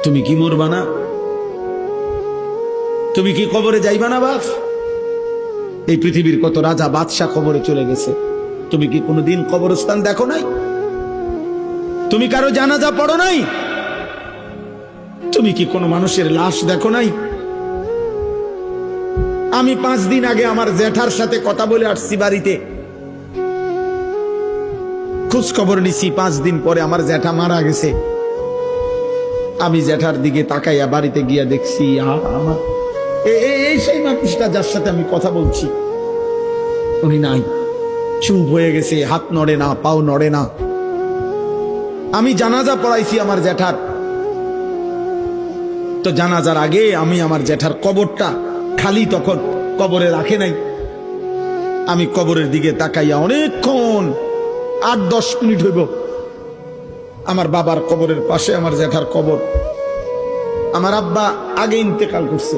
তুমি কি মরবা না? তুমি কি কবরে যাইবা না বাপ? এই পৃথিবীর কত রাজা বাদশাহ কবরে চলে গেছে, তুমি কি কোনোদিন কবরস্থান দেখো নাই? তুমি কারো জানাজা পড়ো নাই? তুমি কি কোনো মানুষের লাশ দেখো নাই? আমি 5 দিন আগে আমার জ্যাঠার সাথে কথা বলে আসছি, বাড়িতে খোঁজ খবর নিছি। 5 দিন পরে আমার জ্যাঠা মারা গেছে। আমি জ্যাঠার দিকে তাকাইয়া বাড়িতে গিয়া দেখছি আমার এই সেই মানুষটা যার সাথে আমি কথা বলছি, উনি নাই, চুপ হয়ে গেছে, হাত নড়ে না, পাও নড়ে না। আমি জানাজা পড়াইছি আমার জ্যাঠার, তো জানাজার আগে আমি আমার জ্যাঠার কবরটা খালি, তখন কবরে রাখে নাই। আমি কবরের দিকে তাকাইয়া অনেকক্ষণ 8-10 মিনিট হইব, আমার বাবার কবরের পাশে আমার জ্যাঠার কবর। আমার আব্বা আগে ইন্তেকাল করছে।